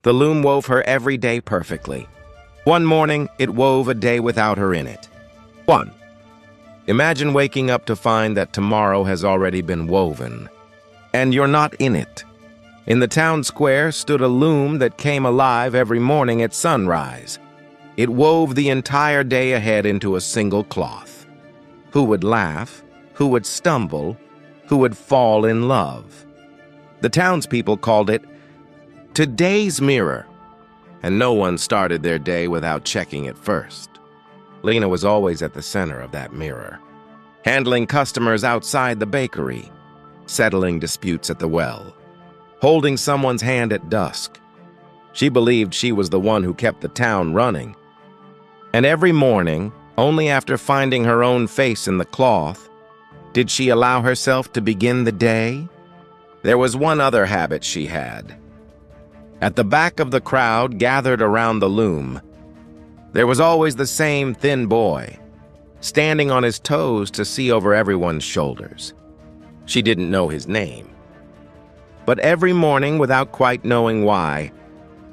The loom wove her every day perfectly. One morning, it wove a day without her in it. 1. Imagine waking up to find that tomorrow has already been woven, and you're not in it. In the town square stood a loom that came alive every morning at sunrise. It wove the entire day ahead into a single cloth. Who would laugh? Who would stumble? Who would fall in love? The townspeople called it today's mirror, and no one started their day without checking it first. Lena was always at the center of that mirror, handling customers outside the bakery, settling disputes at the well, holding someone's hand at dusk. She believed she was the one who kept the town running. And every morning, only after finding her own face in the cloth, did she allow herself to begin the day. There was one other habit she had. At the back of the crowd gathered around the loom, there was always the same thin boy, standing on his toes to see over everyone's shoulders. She didn't know his name. But every morning, without quite knowing why,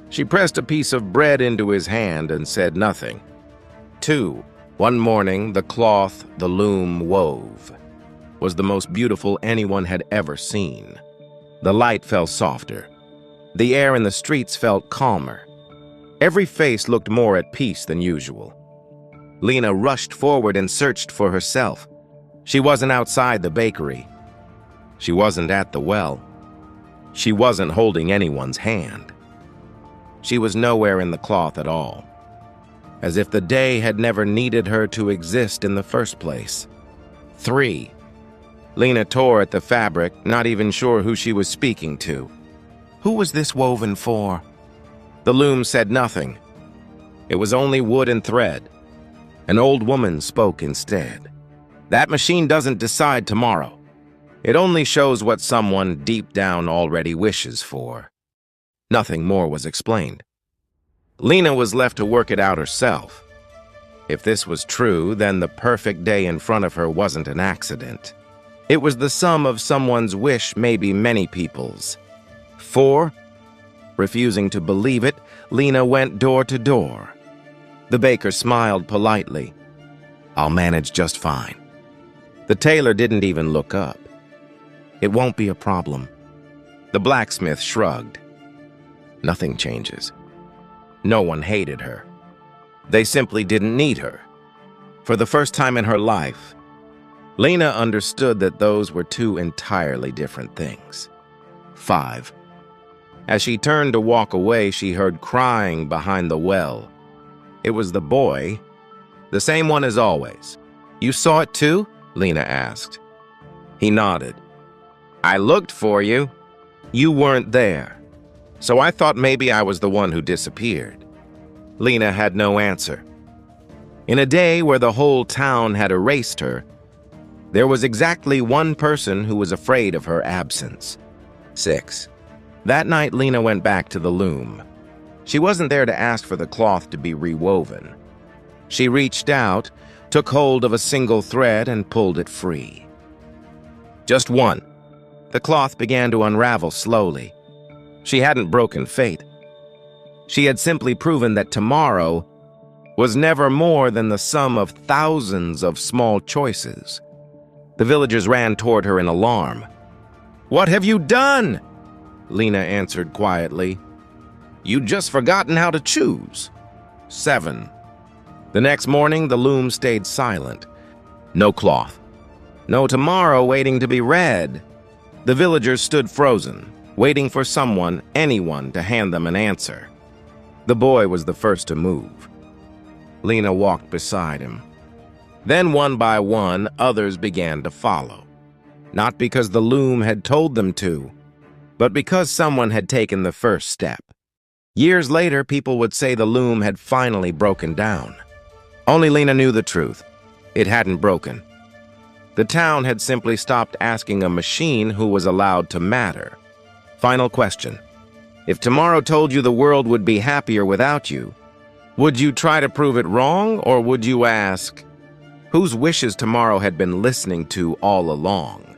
she pressed a piece of bread into his hand and said nothing. 2. One morning, the cloth the loom wove was the most beautiful anyone had ever seen. The light fell softer. The air in the streets felt calmer. Every face looked more at peace than usual. Lena rushed forward and searched for herself. She wasn't outside the bakery. She wasn't at the well. She wasn't holding anyone's hand. She was nowhere in the cloth at all, as if the day had never needed her to exist in the first place. 3. Lena tore at the fabric, not even sure who she was speaking to. Who was this woven for? The loom said nothing. It was only wood and thread. An old woman spoke instead. That machine doesn't decide tomorrow. It only shows what someone deep down already wishes for. Nothing more was explained. Lena was left to work it out herself. If this was true, then the perfect day in front of her wasn't an accident. It was the sum of someone's wish, maybe many people's. 4. Refusing to believe it, Lena went door to door. The baker smiled politely. "I'll manage just fine." The tailor didn't even look up. "It won't be a problem." The blacksmith shrugged. Nothing changes. No one hated her. They simply didn't need her. For the first time in her life, Lena understood that those were two entirely different things. 5. As she turned to walk away, she heard crying behind the well. It was the boy, the same one as always. "You saw it too?" Lena asked. He nodded. "I looked for you. You weren't there. So I thought maybe I was the one who disappeared." Lena had no answer. In a day where the whole town had erased her, there was exactly one person who was afraid of her absence. 6. That night, Lena went back to the loom. She wasn't there to ask for the cloth to be rewoven. She reached out, took hold of a single thread, and pulled it free. Just one. The cloth began to unravel slowly. She hadn't broken fate. She had simply proven that tomorrow was never more than the sum of thousands of small choices. The villagers ran toward her in alarm. "What have you done?" Lena answered quietly. "You'd just forgotten how to choose." 7. The next morning, the loom stayed silent. No cloth. No tomorrow waiting to be read. The villagers stood frozen, waiting for someone, anyone, to hand them an answer. The boy was the first to move. Lena walked beside him. Then, one by one, others began to follow. Not because the loom had told them to, but because someone had taken the first step. Years later, people would say the loom had finally broken down. Only Lena knew the truth. It hadn't broken. The town had simply stopped asking a machine who was allowed to matter. Final question. If tomorrow told you the world would be happier without you, would you try to prove it wrong, or would you ask, whose wishes tomorrow had been listening to all along?